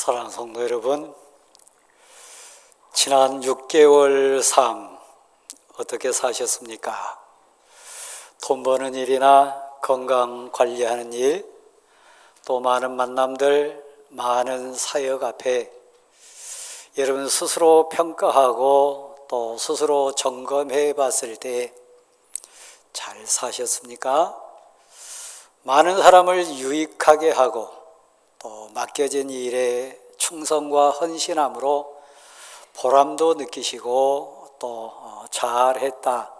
사랑하는 성도 여러분, 지난 6개월 삶 어떻게 사셨습니까? 돈 버는 일이나 건강 관리하는 일, 또 많은 만남들, 많은 사역 앞에 여러분 스스로 평가하고 또 스스로 점검해 봤을 때 잘 사셨습니까? 많은 사람을 유익하게 하고 또 맡겨진 일에 충성과 헌신함으로 보람도 느끼시고 또 잘했다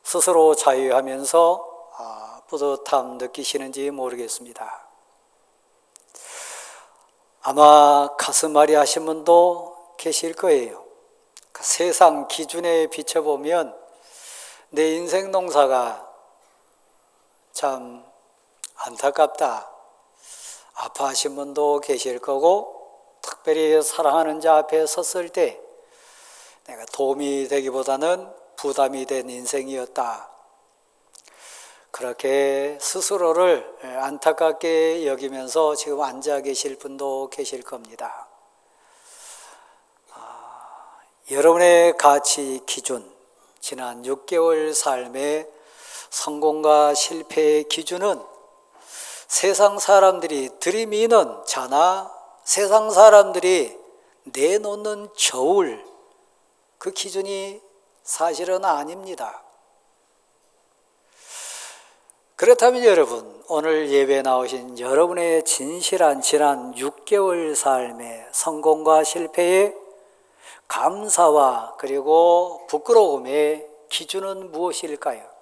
스스로 자유하면서 뿌듯함 느끼시는지 모르겠습니다. 아마 가슴앓이 하신 분도 계실 거예요. 세상 기준에 비춰보면 내 인생 농사가 참 안타깝다, 아파하신 분도 계실 거고, 특별히 사랑하는 자 앞에 섰을 때 내가 도움이 되기보다는 부담이 된 인생이었다, 그렇게 스스로를 안타깝게 여기면서 지금 앉아 계실 분도 계실 겁니다. 여러분의 가치 기준, 지난 6개월 삶의 성공과 실패의 기준은 세상 사람들이 들이미는 자나 세상 사람들이 내놓는 저울, 그 기준이 사실은 아닙니다. 그렇다면 여러분, 오늘 예배 나오신 여러분의 진실한 지난 6개월 삶의 성공과 실패의 감사와 그리고 부끄러움의 기준은 무엇일까요?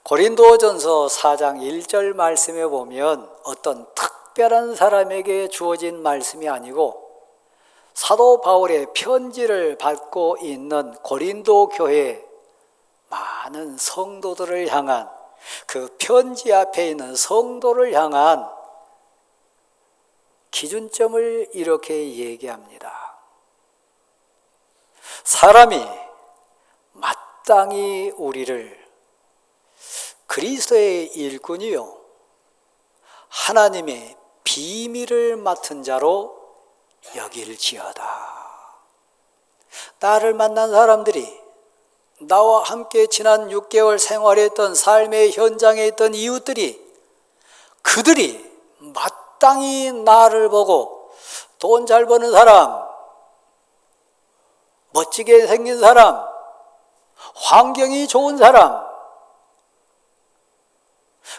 고린도전서 4장 1절 말씀에 보면 어떤 특별한 사람에게 주어진 말씀이 아니고 사도 바울의 편지를 받고 있는 고린도 교회 많은 성도들을 향한, 그 편지 앞에 있는 성도를 향한 기준점을 이렇게 얘기합니다. 사람이 마땅히 우리를 그리스도의 일꾼이요 하나님의 비밀을 맡은 자로 여길지어다. 나를 만난 사람들이, 나와 함께 지난 6개월 생활했던 삶의 현장에 있던 이웃들이, 그들이 마땅히 나를 보고 돈 잘 버는 사람, 멋지게 생긴 사람, 환경이 좋은 사람,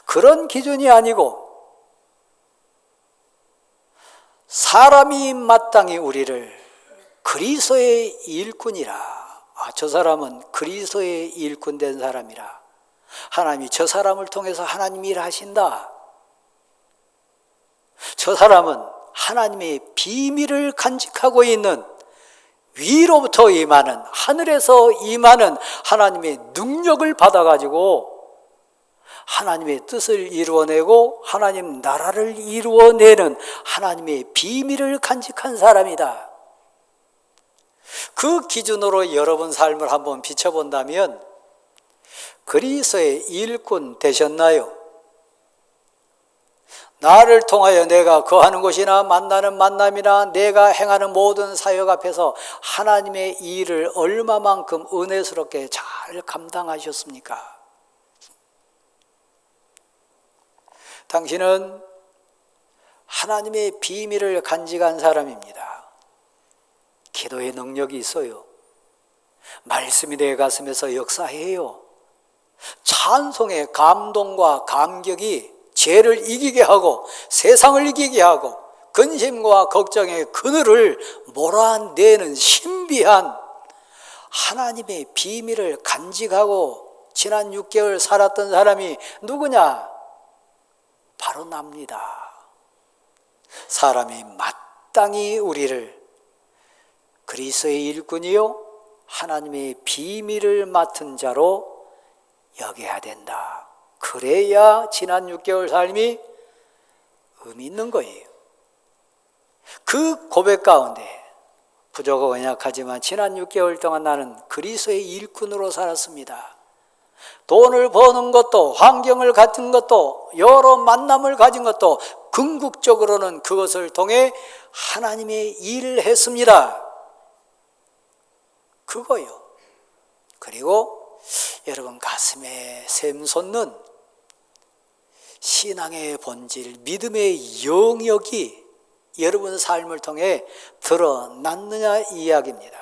그런 기준이 아니고 사람이 마땅히 우리를 그리스도의 일꾼이라, 저 사람은 그리스도의 일꾼 된 사람이라, 하나님이 저 사람을 통해서 하나님이 일하신다, 저 사람은 하나님의 비밀을 간직하고 있는, 위로부터 임하는, 하늘에서 임하는 하나님의 능력을 받아가지고 하나님의 뜻을 이루어내고 하나님 나라를 이루어내는 하나님의 비밀을 간직한 사람이다. 그 기준으로 여러분 삶을 한번 비춰본다면 그리스도의 일꾼 되셨나요? 나를 통하여 내가 거하는 곳이나 만나는 만남이나 내가 행하는 모든 사역 앞에서 하나님의 일을 얼마만큼 은혜스럽게 잘 감당하셨습니까? 당신은 하나님의 비밀을 간직한 사람입니다. 기도의 능력이 있어요. 말씀이 내 가슴에서 역사해요. 찬송의 감동과 감격이 죄를 이기게 하고 세상을 이기게 하고 근심과 걱정의 그늘을 몰아내는 신비한 하나님의 비밀을 간직하고 지난 6개월 살았던 사람이 누구냐? 바로 납니다. 사람이 마땅히 우리를 그리스도의 일꾼이요 하나님의 비밀을 맡은 자로 여겨야 된다. 그래야 지난 6개월 삶이 의미 있는 거예요. 그 고백 가운데 부족하고 연약하지만 지난 6개월 동안 나는 그리스도의 일꾼으로 살았습니다. 돈을 버는 것도, 환경을 가진 것도, 여러 만남을 가진 것도 궁극적으로는 그것을 통해 하나님의 일을 했습니다. 그거요. 그리고 여러분 가슴에 샘솟는 신앙의 본질, 믿음의 영역이 여러분 삶을 통해 드러났느냐 이야기입니다.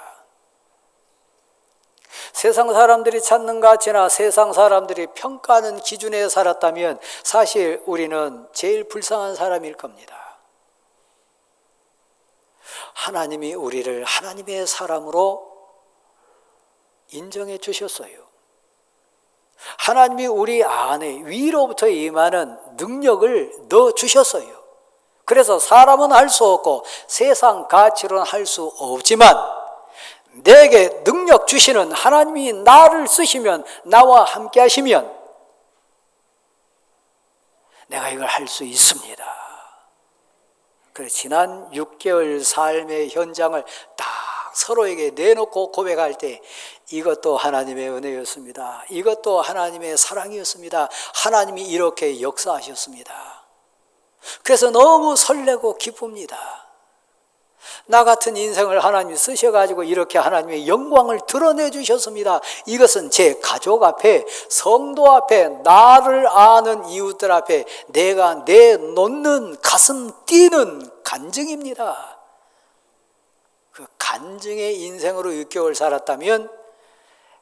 세상 사람들이 찾는 가치나 세상 사람들이 평가하는 기준에 살았다면 사실 우리는 제일 불쌍한 사람일 겁니다. 하나님이 우리를 하나님의 사람으로 인정해 주셨어요. 하나님이 우리 안에 위로부터 임하는 능력을 넣어 주셨어요. 그래서 사람은 할 수 없고 세상 가치로는 할 수 없지만 내게 능력 주시는 하나님이 나를 쓰시면, 나와 함께 하시면 내가 이걸 할 수 있습니다. 그래서 지난 6개월 삶의 현장을 딱 서로에게 내놓고 고백할 때 이것도 하나님의 은혜였습니다. 이것도 하나님의 사랑이었습니다. 하나님이 이렇게 역사하셨습니다. 그래서 너무 설레고 기쁩니다. 나 같은 인생을 하나님이 쓰셔가지고 이렇게 하나님의 영광을 드러내 주셨습니다. 이것은 제 가족 앞에, 성도 앞에, 나를 아는 이웃들 앞에 내가 내놓는 가슴 뛰는 간증입니다. 그 간증의 인생으로 6개월 살았다면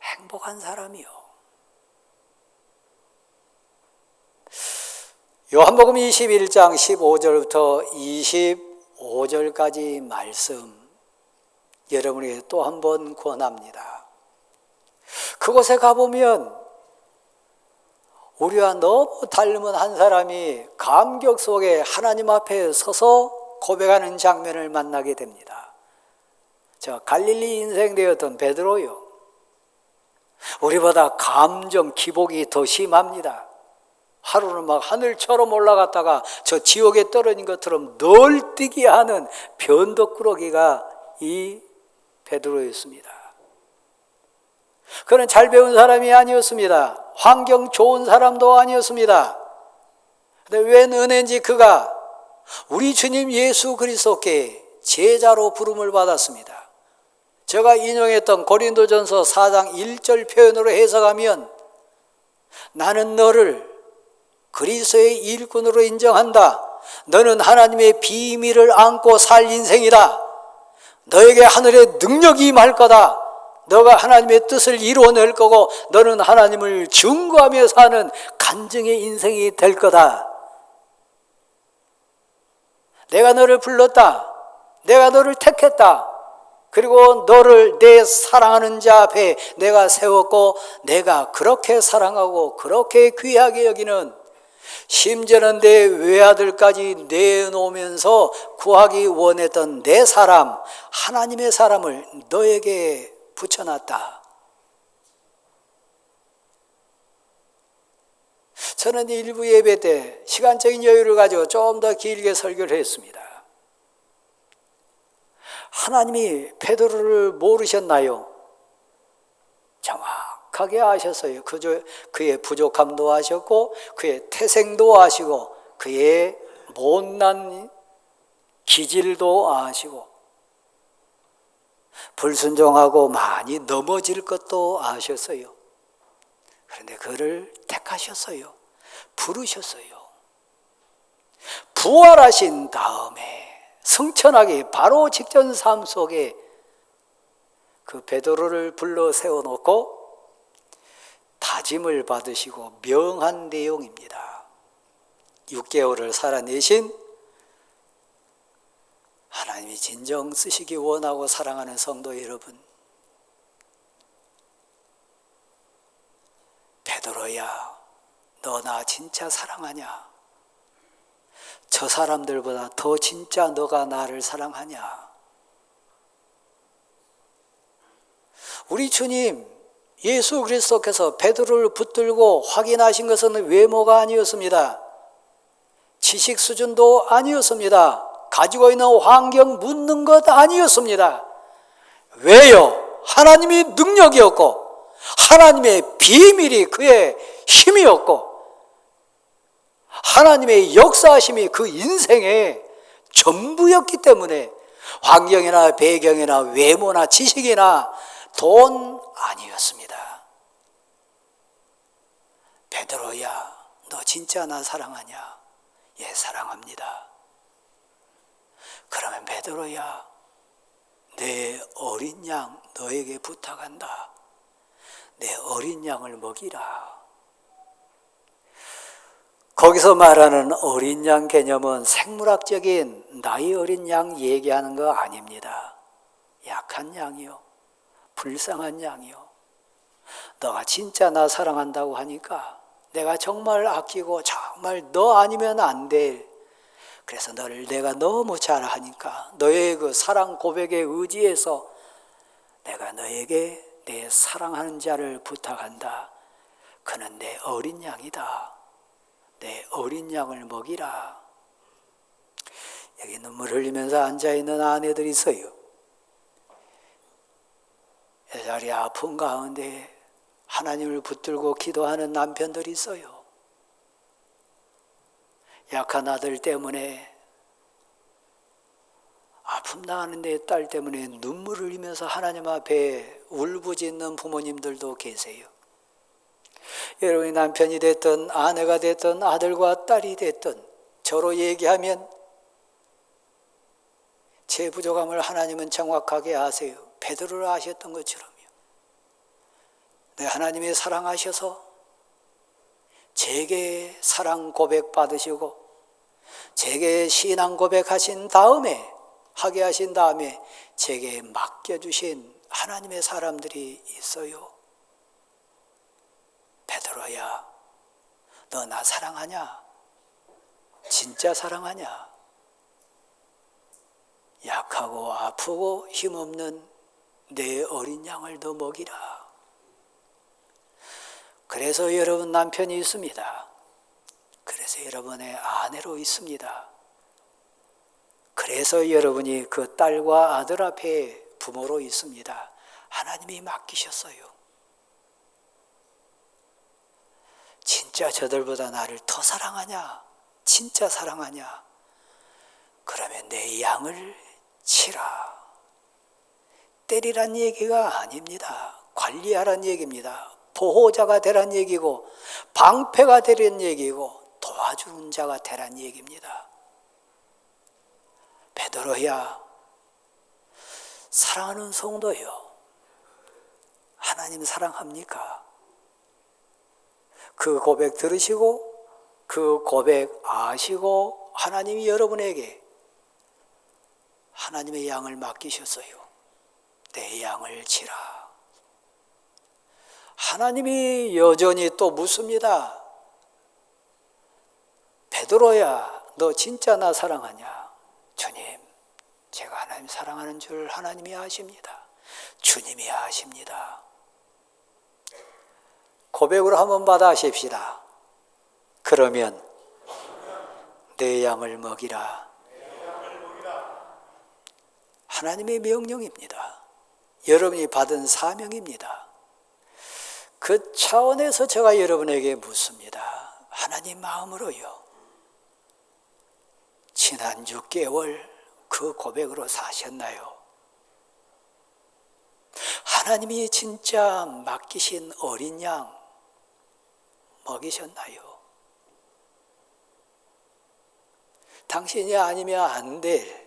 행복한 사람이요. 요한복음 21장 15절부터 25절까지 말씀 여러분에게 또 한 번 권합니다. 그곳에 가보면 우리와 너무 닮은 한 사람이 감격 속에 하나님 앞에 서서 고백하는 장면을 만나게 됩니다. 저 갈릴리 인생 되었던 베드로요. 우리보다 감정 기복이 더 심합니다. 하루는 막 하늘처럼 올라갔다가 저 지옥에 떨어진 것처럼 널뛰게 하는 변덕꾸러기가 이 베드로였습니다. 그는 잘 배운 사람이 아니었습니다. 환경 좋은 사람도 아니었습니다. 그런데 웬 은혜인지 그가 우리 주님 예수 그리스도께 제자로 부름을 받았습니다. 제가 인용했던 고린도전서 4장 1절 표현으로 해석하면 나는 너를 그리스도의 일꾼으로 인정한다. 너는 하나님의 비밀을 안고 살 인생이다. 너에게 하늘의 능력이 임할 거다. 너가 하나님의 뜻을 이루어낼 거고 너는 하나님을 증거하며 사는 간증의 인생이 될 거다. 내가 너를 불렀다. 내가 너를 택했다. 그리고 너를 내 사랑하는 자 앞에 내가 세웠고 내가 그렇게 사랑하고 그렇게 귀하게 여기는 심지어는 내 외아들까지 내놓으면서 구하기 원했던 내 사람, 하나님의 사람을 너에게 붙여놨다. 저는 일부 예배 때 시간적인 여유를 가지고 좀 더 길게 설교를 했습니다. 하나님이 베드로를 모르셨나요? 정확하게 아셨어요. 그의 부족함도 아셨고 그의 태생도 아시고 그의 못난 기질도 아시고 불순종하고 많이 넘어질 것도 아셨어요. 그런데 그를 택하셨어요. 부르셨어요. 부활하신 다음에 승천하기 바로 직전 삶 속에 그 베드로를 불러 세워놓고 다짐을 받으시고 명한 내용입니다. 6개월을 살아내신 하나님이 진정 쓰시기 원하고 사랑하는 성도 여러분, 베드로야, 너 나 진짜 사랑하냐? 저 사람들보다 더 진짜 너가 나를 사랑하냐? 우리 주님 예수 그리스도께서 베드로를 붙들고 확인하신 것은 외모가 아니었습니다. 지식 수준도 아니었습니다. 가지고 있는 환경 묻는 것 아니었습니다. 왜요? 하나님이 능력이었고 하나님의 비밀이 그의 힘이었고 하나님의 역사하심이 그 인생의 전부였기 때문에 환경이나 배경이나 외모나 지식이나 돈 아니었습니다. 베드로야, 너 진짜 나 사랑하냐? 예, 사랑합니다. 그러면 베드로야, 내 어린 양 너에게 부탁한다. 내 어린 양을 먹이라. 거기서 말하는 어린 양 개념은 생물학적인 나이 어린 양 얘기하는 거 아닙니다. 약한 양이요, 불쌍한 양이요. 너가 진짜 나 사랑한다고 하니까 내가 정말 아끼고 정말 너 아니면 안 될, 그래서 너를 내가 너무 잘 하니까 너의 그 사랑 고백에 의지해서 내가 너에게 내 사랑하는 자를 부탁한다. 그는 내 어린 양이다. 내 어린 양을 먹이라. 여기 눈물 흘리면서 앉아있는 아내들이 있어요. 이 자리 아픈 가운데 하나님을 붙들고 기도하는 남편들이 있어요. 약한 아들 때문에, 아픔 당하는 내 딸 때문에 눈물 흘리면서 하나님 앞에 울부짖는 부모님들도 계세요. 여러분이 남편이 됐든 아내가 됐든 아들과 딸이 됐든 저로 얘기하면 제 부족함을 하나님은 정확하게 아세요. 베드로를 아셨던 것처럼요. 네, 하나님이 사랑하셔서 제게 사랑 고백 받으시고 제게 신앙 고백하신 다음에, 하게 하신 다음에 제게 맡겨주신 하나님의 사람들이 있어요. 베드로야, 너 나 사랑하냐? 진짜 사랑하냐? 약하고 아프고 힘없는 내 어린 양을 너 먹이라. 그래서 여러분 남편이 있습니다. 그래서 여러분의 아내로 있습니다. 그래서 여러분이 그 딸과 아들 앞에 부모로 있습니다. 하나님이 맡기셨어요. 진짜 저들보다 나를 더 사랑하냐? 진짜 사랑하냐? 그러면 내 양을 치라. 때리란 얘기가 아닙니다. 관리하란 얘기입니다. 보호자가 되란 얘기고 방패가 되란 얘기고 도와주는 자가 되란 얘기입니다. 베드로야, 사랑하는 성도요, 하나님 사랑합니까? 그 고백 들으시고 그 고백 아시고 하나님이 여러분에게 하나님의 양을 맡기셨어요. 내 양을 치라. 하나님이 여전히 또 묻습니다. 베드로야, 너 진짜 나 사랑하냐? 주님, 제가 하나님 사랑하는 줄 하나님이 아십니다. 주님이 아십니다. 고백으로 한번 받아십시다. 그러면 내 양을 먹이라. 하나님의 명령입니다. 여러분이 받은 사명입니다. 그 차원에서 제가 여러분에게 묻습니다. 하나님 마음으로요, 지난 6개월 그 고백으로 사셨나요? 하나님이 진짜 맡기신 어린 양 먹이셨나요? 당신이 아니면 안 될,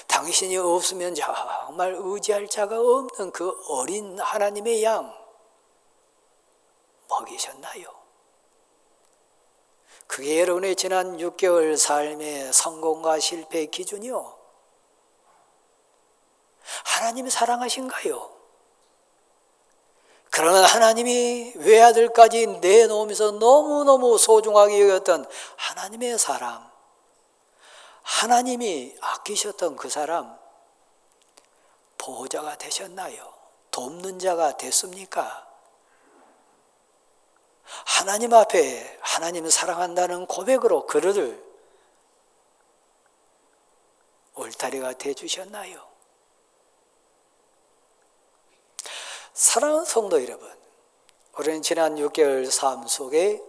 당신이 없으면 정말 의지할 자가 없는 그 어린 하나님의 양 먹이셨나요? 그게 여러분의 지난 6개월 삶의 성공과 실패의 기준이요. 하나님이 사랑하신가요? 그러나 하나님이 외아들까지 내놓으면서 너무너무 소중하게 여겼던 하나님의 사람, 하나님이 아끼셨던 그 사람, 보호자가 되셨나요? 돕는 자가 됐습니까? 하나님 앞에 하나님을 사랑한다는 고백으로 그를 울타리가 되어주셨나요? 사랑하는 성도 여러분, 우리는 지난 6개월 삶 속에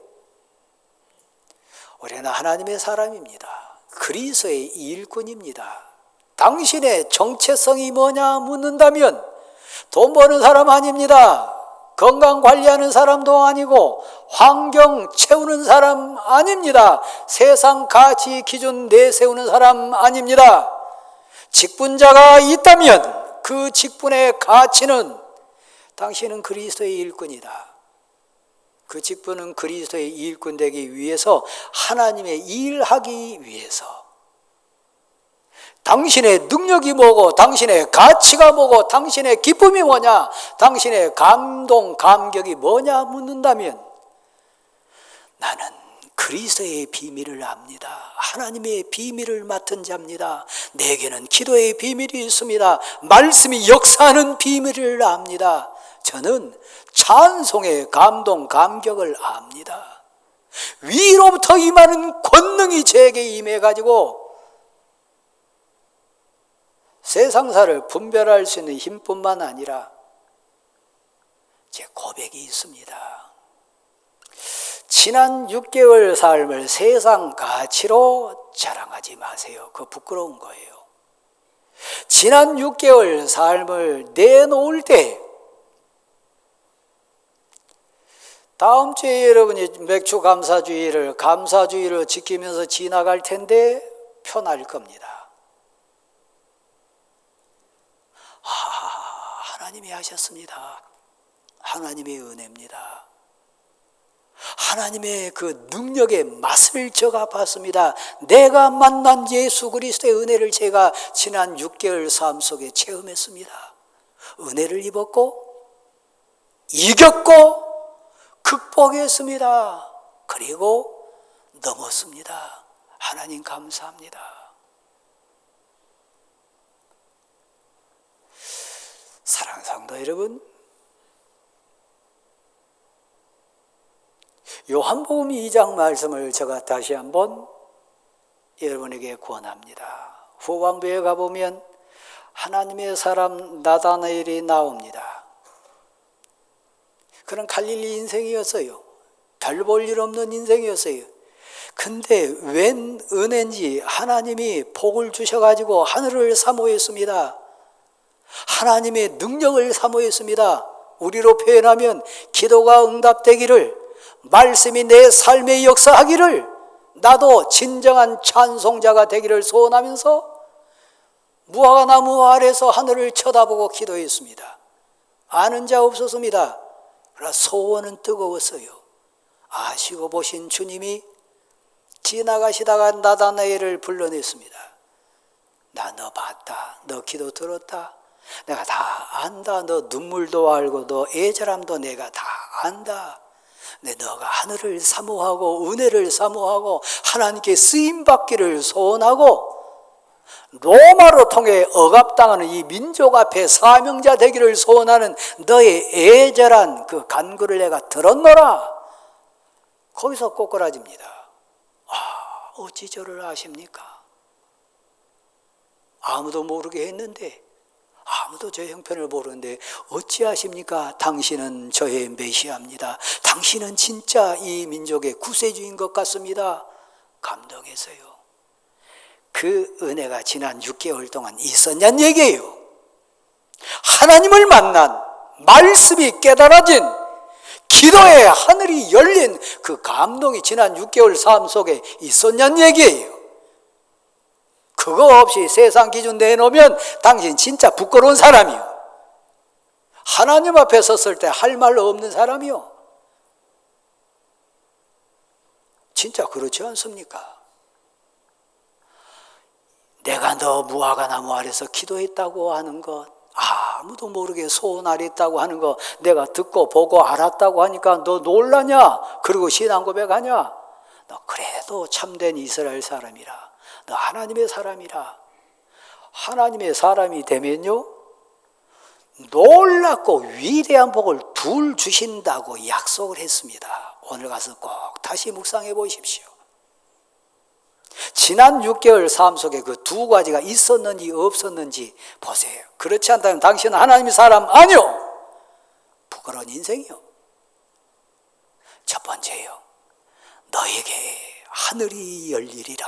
우리는 하나님의 사람입니다. 그리스도의 일꾼입니다. 당신의 정체성이 뭐냐 묻는다면 돈 버는 사람 아닙니다. 건강 관리하는 사람도 아니고 환경 채우는 사람 아닙니다. 세상 가치 기준 내세우는 사람 아닙니다. 직분자가 있다면 그 직분의 가치는 당신은 그리스도의 일꾼이다. 그 직분은 그리스도의 일꾼 되기 위해서 하나님의 일하기 위해서 당신의 능력이 뭐고 당신의 가치가 뭐고 당신의 기쁨이 뭐냐 당신의 감동 감격이 뭐냐 묻는다면 나는 그리스도의 비밀을 압니다. 하나님의 비밀을 맡은 자입니다. 내게는 기도의 비밀이 있습니다. 말씀이 역사하는 비밀을 압니다. 저는 찬송의 감동 감격을 압니다. 위로부터 임하는 권능이 제게 임해가지고 세상사를 분별할 수 있는 힘뿐만 아니라 제 고백이 있습니다. 지난 6개월 삶을 세상 가치로 자랑하지 마세요. 그거 부끄러운 거예요. 지난 6개월 삶을 내놓을 때 다음 주에 여러분이 맥주 감사주의를 지키면서 지나갈 텐데 편할 겁니다. 하나님이 하셨습니다. 하나님의 은혜입니다. 하나님의 그 능력의 맛을 제가 봤습니다. 내가 만난 예수 그리스도의 은혜를 제가 지난 6개월 삶 속에 체험했습니다. 은혜를 입었고 이겼고 극복했습니다. 그리고 넘었습니다. 하나님 감사합니다. 사랑하는 성도 여러분, 요한복음 2장 말씀을 제가 다시 한번 여러분에게 권합니다. 후반부에 가보면 하나님의 사람 나다나엘이 나옵니다. 그런 갈릴리 인생이었어요. 별 볼 일 없는 인생이었어요. 근데 웬 은혜인지 하나님이 복을 주셔가지고 하늘을 사모했습니다. 하나님의 능력을 사모했습니다. 우리로 표현하면 기도가 응답되기를, 말씀이 내 삶에 역사하기를, 나도 진정한 찬송자가 되기를 소원하면서 무화과 나무 아래서 하늘을 쳐다보고 기도했습니다. 아는 자 없었습니다. 그러나 소원은 뜨거웠어요. 아시고 보신 주님이 지나가시다가 나다나엘을 불러냈습니다. 나 너 봤다. 너 기도 들었다. 내가 다 안다. 너 눈물도 알고 너 애절함도 내가 다 안다. 근데 너가 하늘을 사모하고 은혜를 사모하고 하나님께 쓰임받기를 소원하고 로마로 통해 억압당하는 이 민족 앞에 사명자 되기를 소원하는 너의 애절한 그 간구를 내가 들었노라. 거기서 꼬꾸라집니다. 어찌 저를 아십니까? 아무도 모르게 했는데, 아무도 저 형편을 모르는데 어찌 아십니까? 당신은 저의 메시아입니다. 당신은 진짜 이 민족의 구세주인 것 같습니다. 감동했어요. 그 은혜가 지난 6개월 동안 있었냐는 얘기예요. 하나님을 만난, 말씀이 깨달아진, 기도의 하늘이 열린 그 감동이 지난 6개월 삶 속에 있었냐는 얘기예요. 그거 없이 세상 기준 내놓으면 당신 진짜 부끄러운 사람이요. 하나님 앞에 섰을 때 할 말 없는 사람이요. 진짜 그렇지 않습니까? 내가 너 무화과 나무 아래서 기도했다고 하는 것, 아무도 모르게 소원 아랬다고 하는 거 내가 듣고 보고 알았다고 하니까 너 놀라냐? 그리고 신앙 고백하냐? 너 그래도 참된 이스라엘 사람이라. 너 하나님의 사람이라. 하나님의 사람이 되면요, 놀랍고 위대한 복을 둘 주신다고 약속을 했습니다. 오늘 가서 꼭 다시 묵상해 보십시오. 지난 6개월 삶 속에 그 두 가지가 있었는지 없었는지 보세요. 그렇지 않다면 당신은 하나님의 사람 아니요. 그런 인생이요. 첫 번째요, 너에게 하늘이 열리리라.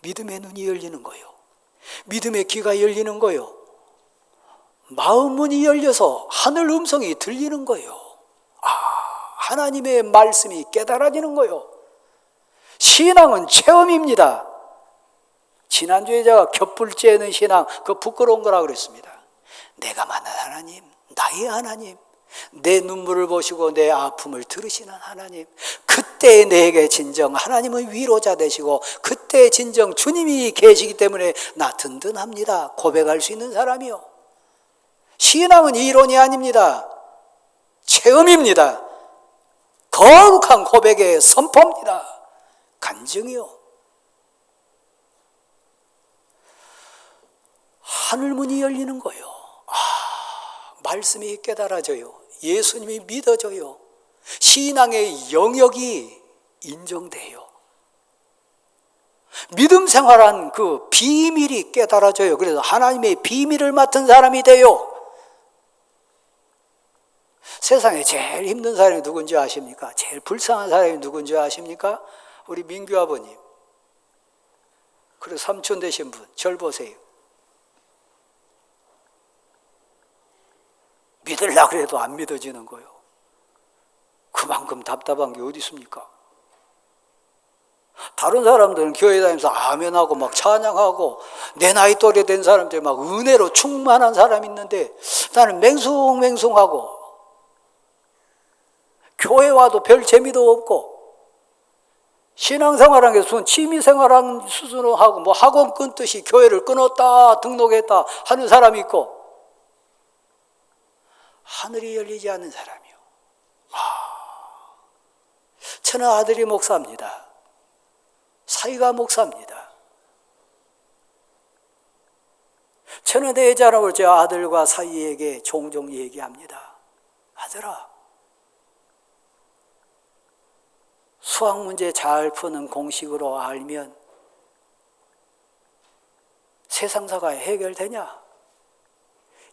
믿음의 눈이 열리는 거요. 믿음의 귀가 열리는 거요. 마음 문이 열려서 하늘 음성이 들리는 거요. 하나님의 말씀이 깨달아지는 거요. 신앙은 체험입니다. 지난주에 제가 겹불 째는 신앙, 그 부끄러운 거라 그랬습니다. 내가 만난 하나님, 나의 하나님, 내 눈물을 보시고 내 아픔을 들으시는 하나님, 그때 내게 진정 하나님은 위로자 되시고 그때 진정 주님이 계시기 때문에 나 든든합니다 고백할 수 있는 사람이요. 신앙은 이론이 아닙니다. 체험입니다. 거룩한 고백의 선포입니다. 간증이요. 하늘문이 열리는 거요. 말씀이 깨달아져요. 예수님이 믿어져요. 신앙의 영역이 인정돼요. 믿음 생활한 그 비밀이 깨달아져요. 그래서 하나님의 비밀을 맡은 사람이 돼요. 세상에 제일 힘든 사람이 누군지 아십니까? 제일 불쌍한 사람이 누군지 아십니까? 우리 민규 아버님. 그리고 삼촌 되신 분, 절 보세요. 믿으려고 해도 안 믿어지는 거예요. 그만큼 답답한 게 어디 있습니까? 다른 사람들은 교회 다니면서 아멘하고 막 찬양하고 내 나이 또래 된 사람들 막 은혜로 충만한 사람이 있는데 나는 맹숭맹숭하고 교회 와도 별 재미도 없고 신앙생활한 게 무슨 취미생활한 수준으로 하고 뭐 학원 끊듯이 교회를 끊었다 등록했다 하는 사람이 있고 하늘이 열리지 않는 사람이요. 저는 아들이 목사입니다. 사위가 목사입니다. 저는 내 자랑을 제 아들과 사위에게 종종 얘기합니다. 아들아, 수학 문제 잘 푸는 공식으로 알면 세상사가 해결되냐?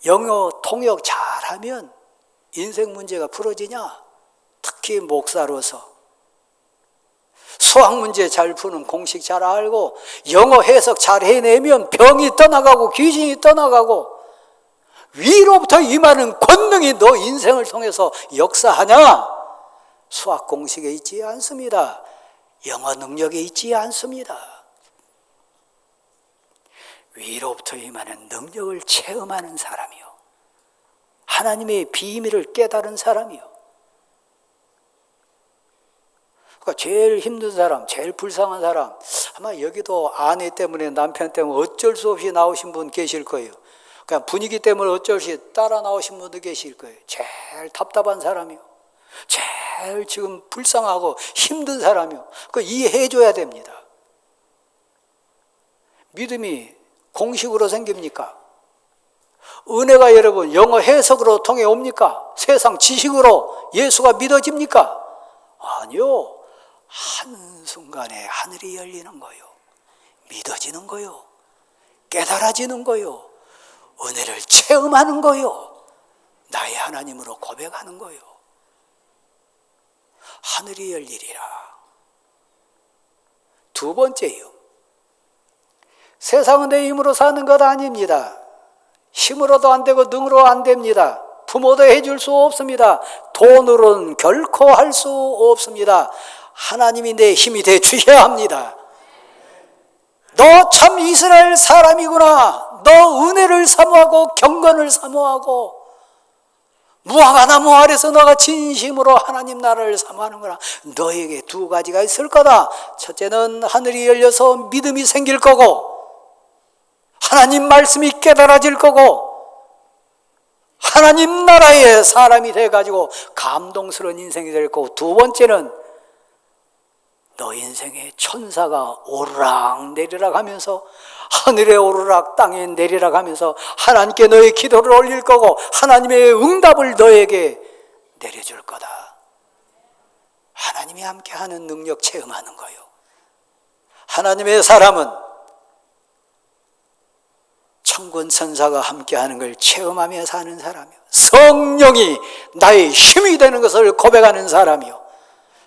영어 통역 잘하면 인생 문제가 풀어지냐? 특히 목사로서 수학 문제 잘 푸는 공식 잘 알고 영어 해석 잘 해내면 병이 떠나가고 귀신이 떠나가고 위로부터 임하는 권능이 너 인생을 통해서 역사하냐? 수학 공식에 있지 않습니다. 영어 능력에 있지 않습니다. 위로부터 임하는 능력을 체험하는 사람이요. 하나님의 비밀을 깨달은 사람이요. 그러니까 제일 힘든 사람, 제일 불쌍한 사람, 아마 여기도 아내 때문에 남편 때문에 어쩔 수 없이 나오신 분 계실 거예요. 그냥 분위기 때문에 어쩔 수 없이 따라 나오신 분도 계실 거예요. 제일 답답한 사람이요. 제일 지금 불쌍하고 힘든 사람이요. 그거 이해해 줘야 됩니다. 믿음이 공식으로 생깁니까? 은혜가 여러분 영어 해석으로 통해 옵니까? 세상 지식으로 예수가 믿어집니까? 아니요. 한순간에 하늘이 열리는 거요. 믿어지는 거요. 깨달아지는 거요. 은혜를 체험하는 거요. 나의 하나님으로 고백하는 거요. 하늘이 열리리라. 두 번째요. 세상은 내 힘으로 사는 것 아닙니다. 힘으로도 안 되고 능으로 안 됩니다. 부모도 해줄 수 없습니다. 돈으로는 결코 할 수 없습니다. 하나님이 내 힘이 돼 주셔야 합니다. 너 참 이스라엘 사람이구나. 너 은혜를 사모하고 경건을 사모하고 무화과나무 아래서 너가 진심으로 하나님 나라를 사모하는구나. 너에게 두 가지가 있을 거다. 첫째는 하늘이 열려서 믿음이 생길 거고 하나님 말씀이 깨달아질 거고 하나님 나라의 사람이 돼가지고 감동스러운 인생이 될 거고 두 번째는 너 인생에 천사가 오르락 내리락 하면서 하늘에 오르락 땅에 내리락 하면서 하나님께 너의 기도를 올릴 거고 하나님의 응답을 너에게 내려줄 거다. 하나님이 함께하는 능력 체험하는 거예요. 하나님의 사람은 천군 천사가 함께하는 걸 체험하며 사는 사람이에요. 성령이 나의 힘이 되는 것을 고백하는 사람이요,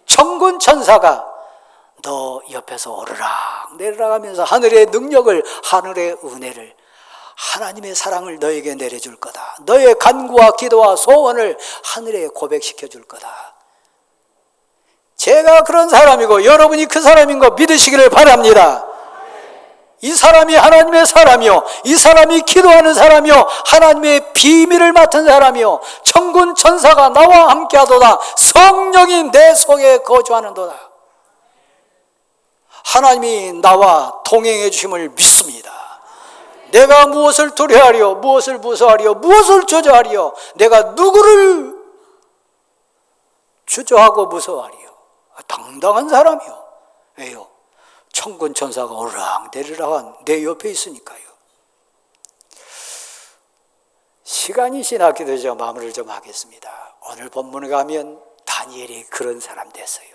천군 천사가 너 옆에서 오르락 내리락 하면서 하늘의 능력을, 하늘의 은혜를, 하나님의 사랑을 너에게 내려줄 거다. 너의 간구와 기도와 소원을 하늘에 고백시켜 줄 거다. 제가 그런 사람이고 여러분이 그 사람인 거 믿으시기를 바랍니다. 이 사람이 하나님의 사람이요, 이 사람이 기도하는 사람이요, 하나님의 비밀을 맡은 사람이요, 천군 천사가 나와 함께하도다. 성령이 내 속에 거주하는도다. 하나님이 나와 동행해 주심을 믿습니다. 내가 무엇을 두려워하리요, 무엇을 무서워하리요, 무엇을 주저하리요, 내가 누구를 주저하고 무서워하리요. 당당한 사람이요. 왜요? 천군 천사가 오르락 내리락 내 옆에 있으니까요. 시간이 지났기 때문에 제가 마무리를 좀 하겠습니다. 오늘 본문에 가면 다니엘이 그런 사람 됐어요.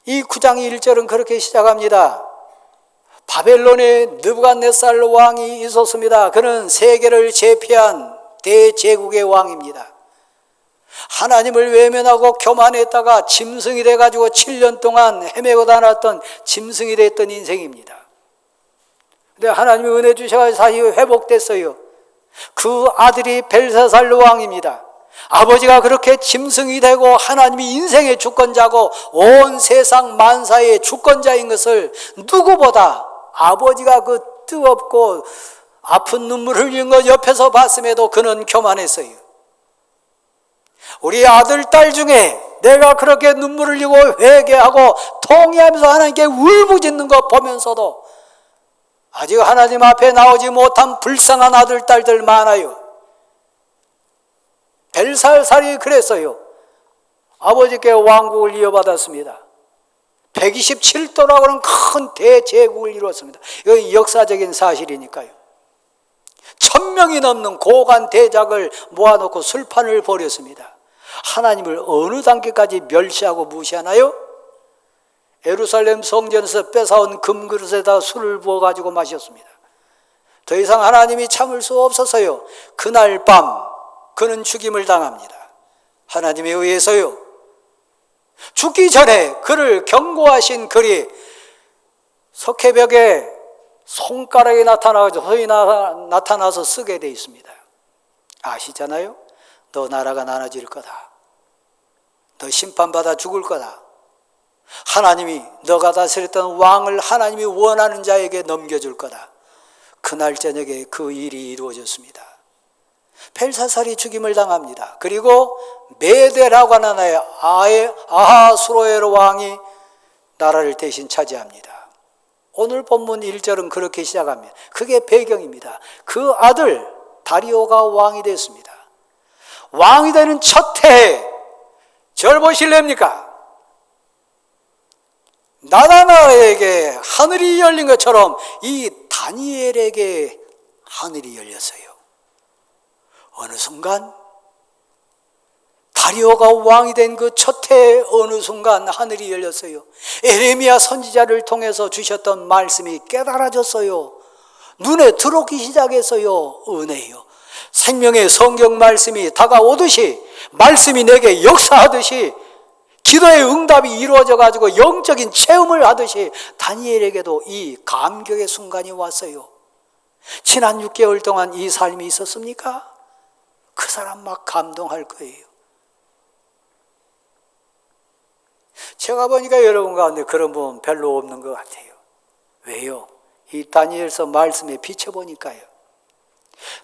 이 9장 1절은 그렇게 시작합니다. 바벨론에 느부갓네살 왕이 있었습니다. 그는 세계를 제패한 대제국의 왕입니다. 하나님을 외면하고 교만했다가 짐승이 돼가지고 7년 동안 헤매고 다녔던 짐승이 됐던 인생입니다. 근데 하나님이 은혜 주셔서 다시 회복됐어요. 그 아들이 벨사살 왕입니다. 아버지가 그렇게 짐승이 되고 하나님이 인생의 주권자고 온 세상 만사의 주권자인 것을 누구보다 아버지가 그 뜨겁고 아픈 눈물을 흘린 것 옆에서 봤음에도 그는 교만했어요. 우리 아들, 딸 중에 내가 그렇게 눈물을 흘리고 회개하고 통회하면서 하나님께 울부짖는 것 보면서도 아직 하나님 앞에 나오지 못한 불쌍한 아들, 딸들 많아요. 벨사살이 그랬어요. 아버지께 왕국을 이어받았습니다. 127도라고 하는 큰 대제국을 이루었습니다. 이건 역사적인 사실이니까요. 1000명이 넘는 고관 대작을 모아놓고 술판을 벌였습니다. 하나님을 어느 단계까지 멸시하고 무시하나요? 예루살렘 성전에서 뺏어온 금그릇에다 술을 부어가지고 마셨습니다. 더 이상 하나님이 참을 수 없어서요, 그날 밤 그는 죽임을 당합니다. 하나님에 의해서요. 죽기 전에 그를 경고하신 글이 석회벽에 손가락이 나타나서 쓰게 되어 있습니다. 아시잖아요? 너 나라가 나눠질 거다. 너 심판받아 죽을 거다. 하나님이 너가 다스렸던 왕을 하나님이 원하는 자에게 넘겨줄 거다. 그날 저녁에 그 일이 이루어졌습니다. 벨사살이 죽임을 당합니다. 그리고 메대라고 하는 나라의 아하수로엘 왕이 나라를 대신 차지합니다. 오늘 본문 1절은 그렇게 시작합니다. 그게 배경입니다. 그 아들 다리오가 왕이 됐습니다. 왕이 되는 첫 해에 절 보실랍니까? 나다나에게 하늘이 열린 것처럼 이 다니엘에게 하늘이 열렸어요. 어느 순간 다리오가 왕이 된 그 첫 해에 어느 순간 하늘이 열렸어요. 에레미야 선지자를 통해서 주셨던 말씀이 깨달아졌어요. 눈에 들어오기 시작했어요. 은혜요. 생명의 성경 말씀이 다가오듯이, 말씀이 내게 역사하듯이, 기도의 응답이 이루어져 가지고 영적인 체험을 하듯이 다니엘에게도 이 감격의 순간이 왔어요. 지난 6개월 동안 이 삶이 있었습니까? 그 사람 막 감동할 거예요. 제가 보니까 여러분 가운데 그런 분 별로 없는 것 같아요. 왜요? 이 다니엘서 말씀에 비춰보니까요.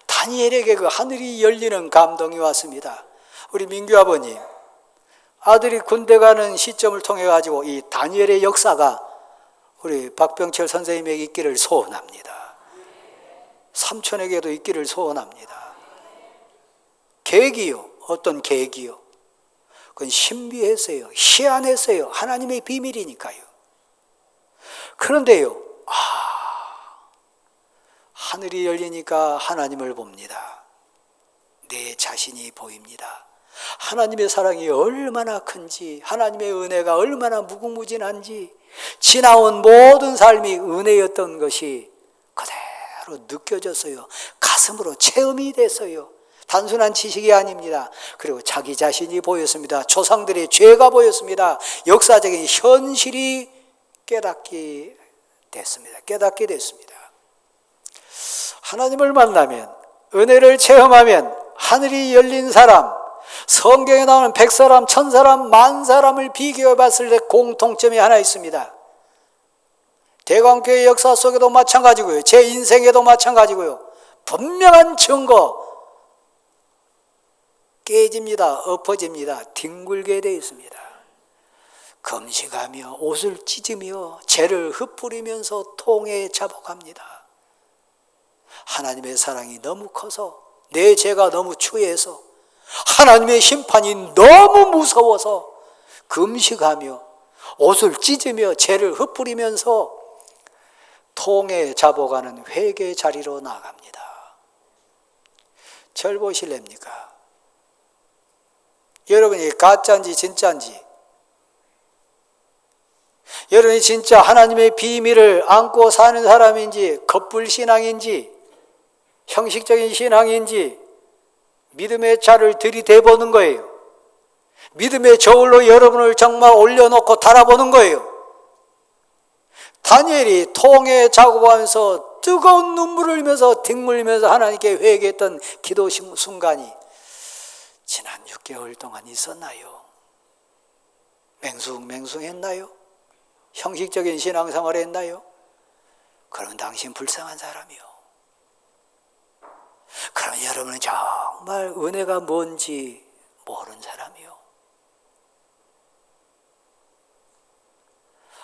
다니엘에게 그 하늘이 열리는 감동이 왔습니다. 우리 민규 아버님, 아들이 군대 가는 시점을 통해 가지고 이 다니엘의 역사가 우리 박병철 선생님에게 있기를 소원합니다. 삼촌에게도 있기를 소원합니다. 계기요. 어떤 계기요? 그건 신비했어요. 희한했어요. 하나님의 비밀이니까요. 그런데요, 하늘이 열리니까 하나님을 봅니다. 내 자신이 보입니다. 하나님의 사랑이 얼마나 큰지, 하나님의 은혜가 얼마나 무궁무진한지, 지나온 모든 삶이 은혜였던 것이 그대로 느껴졌어요. 가슴으로 체험이 됐어요. 단순한 지식이 아닙니다. 그리고 자기 자신이 보였습니다. 조상들의 죄가 보였습니다. 역사적인 현실이 깨닫게 됐습니다. 하나님을 만나면, 은혜를 체험하면 하늘이 열린 사람, 성경에 나오는 100사람, 1000사람, 10,000사람을 비교해 봤을 때 공통점이 하나 있습니다. 대광교회 역사 속에도 마찬가지고요. 제 인생에도 마찬가지고요. 분명한 증거, 깨집니다. 엎어집니다. 뒹굴게 되어 있습니다. 금식하며 옷을 찢으며 죄를 흩뿌리면서 통에 자복합니다. 하나님의 사랑이 너무 커서, 내 죄가 너무 추해서, 하나님의 심판이 너무 무서워서 금식하며 옷을 찢으며 죄를 흩뿌리면서 통에 자복하는 회개 자리로 나갑니다. 절 보실랍니까? 여러분이 가짜인지 진짜인지, 여러분이 진짜 하나님의 비밀을 안고 사는 사람인지, 겉불신앙인지, 형식적인 신앙인지 믿음의 차를 들이대보는 거예요. 믿음의 저울로 여러분을 정말 올려놓고 달아보는 거예요. 다니엘이 통에 작업하면서 뜨거운 눈물을 흘리면서 뒹굴면서 하나님께 회개했던 기도 순간이 지난 6개월 동안 있었나요? 맹숭맹숭했나요? 형식적인 신앙생활을 했나요? 그러면 당신 불쌍한 사람이요. 그러면 여러분은 정말 은혜가 뭔지 모르는 사람이요.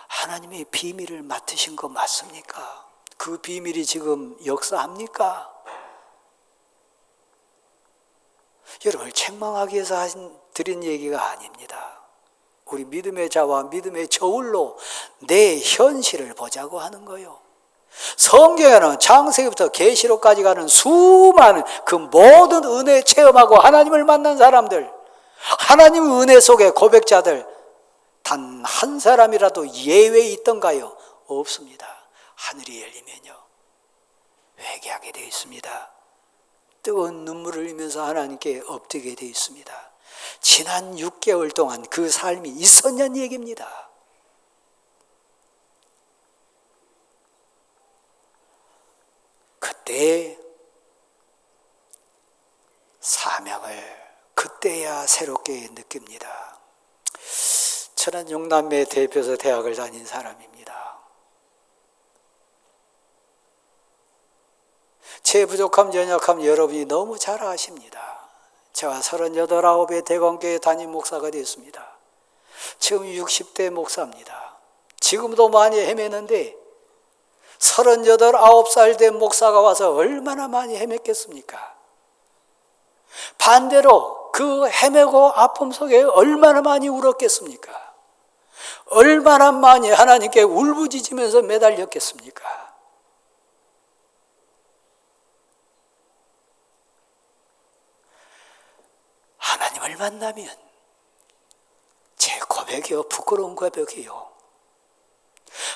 하나님의 비밀을 맡으신 거 맞습니까? 그 비밀이 지금 역사합니까? 여러분을 책망하기 위해서 드린 얘기가 아닙니다. 우리 믿음의 자와 믿음의 저울로 내 현실을 보자고 하는 거예요. 성경에는 창세기부터 계시록까지 가는 수많은 그 모든 은혜 체험하고 하나님을 만난 사람들, 하나님 은혜 속의 고백자들, 단 한 사람이라도 예외에 있던가요? 없습니다. 하늘이 열리면요, 회개하게 되어 있습니다. 뜨거운 눈물을 흘리면서 하나님께 엎드리게 되어 있습니다. 지난 6개월 동안 그 삶이 있었냐는 얘기입니다. 그때 사명을 그때야 새롭게 느낍니다. 저는 6남매 대표서 대학을 다닌 사람입니다. 제 부족함, 연약함 여러분이 너무 잘 아십니다. 제가 38, 9의 대광교회 담임 목사가 됐습니다. 지금 60대 목사입니다. 지금도 많이 헤매는데 38, 9살 된 목사가 와서 얼마나 많이 헤맸겠습니까? 반대로 그 헤매고 아픔 속에 얼마나 많이 울었겠습니까? 얼마나 많이 하나님께 울부짖으면서 매달렸겠습니까? 하나님을 만나면 제 고백이요, 부끄러운 고백이요,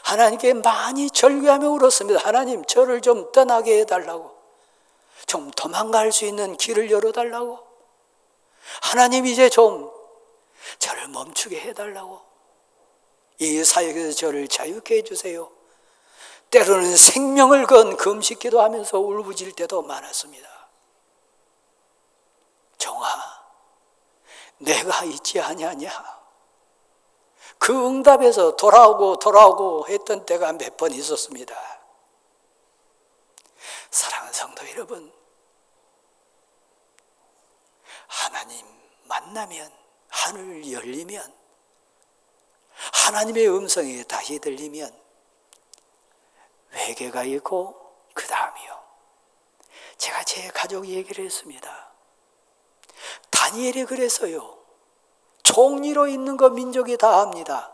하나님께 많이 절규하며 울었습니다. 하나님, 저를 좀 떠나게 해달라고, 좀 도망갈 수 있는 길을 열어달라고, 하나님 이제 좀 저를 멈추게 해달라고, 이 사역에서 저를 자유케 해주세요. 때로는 생명을 건 금식 기도하면서 울부짖을 때도 많았습니다. 정아, 내가 있지 아니하냐. 그 응답에서 돌아오고 했던 때가 몇 번 있었습니다. 사랑하는 성도 여러분, 하나님 만나면, 하늘 열리면, 하나님의 음성이 다시 들리면 회개가 있고, 그 다음이요, 제가 제 가족 얘기를 했습니다. 다니엘이 그래서요, 총리로 있는 거 민족이 다 합니다.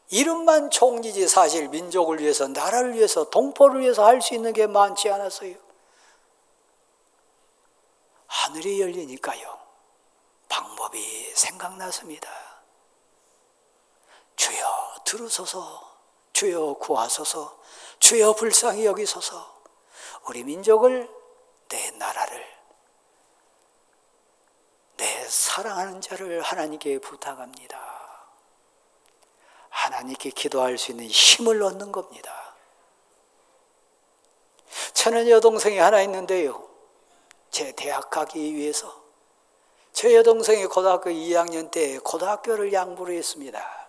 이름만 총리지 사실 민족을 위해서, 나라를 위해서, 동포를 위해서 할 수 있는 게 많지 않았어요. 하늘이 열리니까요, 방법이 생각났습니다. 주여 들으소서, 주여 구하소서, 주여 불쌍히 여기소서, 우리 민족을, 내 나라를 사랑하는 자를 하나님께 부탁합니다. 하나님께 기도할 수 있는 힘을 얻는 겁니다. 저는 여동생이 하나 있는데요, 제 대학 가기 위해서 제 여동생이 고등학교 2학년 때 고등학교를 양보를 했습니다.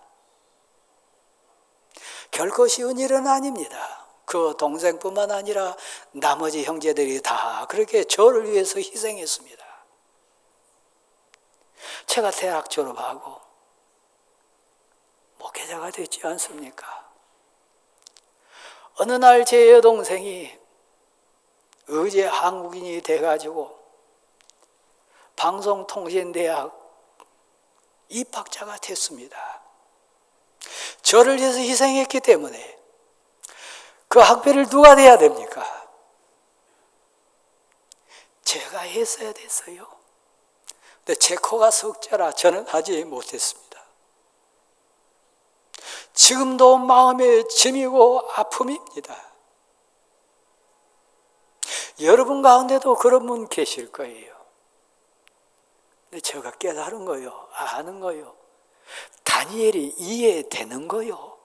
결코 쉬운 일은 아닙니다. 그 동생뿐만 아니라 나머지 형제들이 다 그렇게 저를 위해서 희생했습니다. 제가 대학 졸업하고 목회자가 됐지 않습니까? 어느 날 제 여동생이 의제 한국인이 돼가지고 방송통신대학 입학자가 됐습니다. 저를 위해서 희생했기 때문에 그 학비를 누가 내야 됩니까? 제가 했어야 됐어요. 근데 제 코가 석자라 저는 하지 못했습니다. 지금도 마음의 짐이고 아픔입니다. 여러분 가운데도 그런 분 계실 거예요. 근데 제가 깨달은 거요, 아는 거요, 다니엘이 이해되는 거요,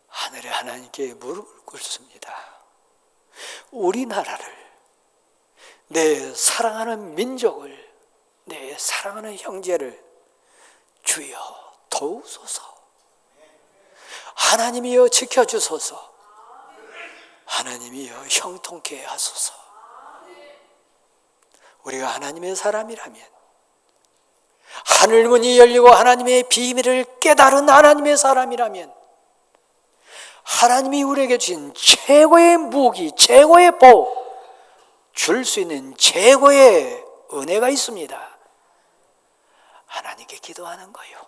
하늘의 하나님께 무릎을 꿇습니다. 우리나라를, 내 사랑하는 민족을, 내 사랑하는 형제를 주여 도우소서. 하나님이여 지켜주소서. 하나님이여 형통케 하소서. 우리가 하나님의 사람이라면, 하늘문이 열리고 하나님의 비밀을 깨달은 하나님의 사람이라면, 하나님이 우리에게 주신 최고의 무기, 최고의 복, 줄 수 있는 최고의 은혜가 있습니다. 하나님께 기도하는 거요,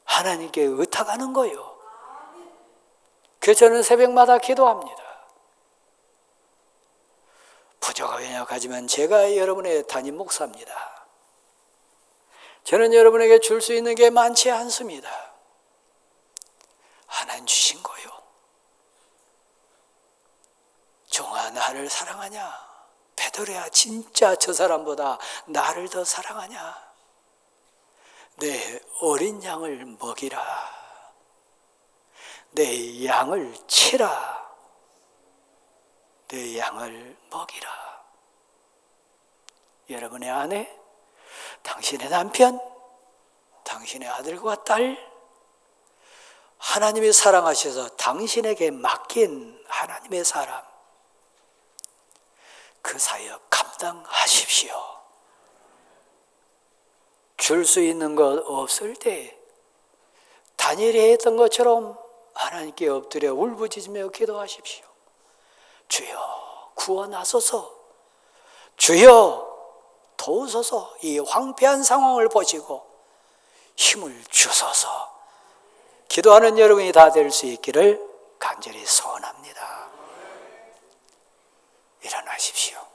하나님께 의탁하는 거요. 그래서 저는 새벽마다 기도합니다. 부족하고 연약하지만 제가 여러분의 담임 목사입니다. 저는 여러분에게 줄 수 있는 게 많지 않습니다. 하나님 주신 거요. 종아, 나를 사랑하냐? 베드로야, 진짜 저 사람보다 나를 더 사랑하냐? 내 어린 양을 먹이라. 내 양을 치라. 내 양을 먹이라. 여러분의 아내, 당신의 남편, 당신의 아들과 딸, 하나님이 사랑하셔서 당신에게 맡긴 하나님의 사람, 그 사역 감당하십시오. 줄 수 있는 것 없을 때 다니엘이 했던 것처럼 하나님께 엎드려 울부짖으며 기도하십시오. 주여 구원하소서. 주여 도우소서. 이 황폐한 상황을 보시고 힘을 주소서. 기도하는 여러분이 다 될 수 있기를 간절히 소원합니다. 일어나십시오.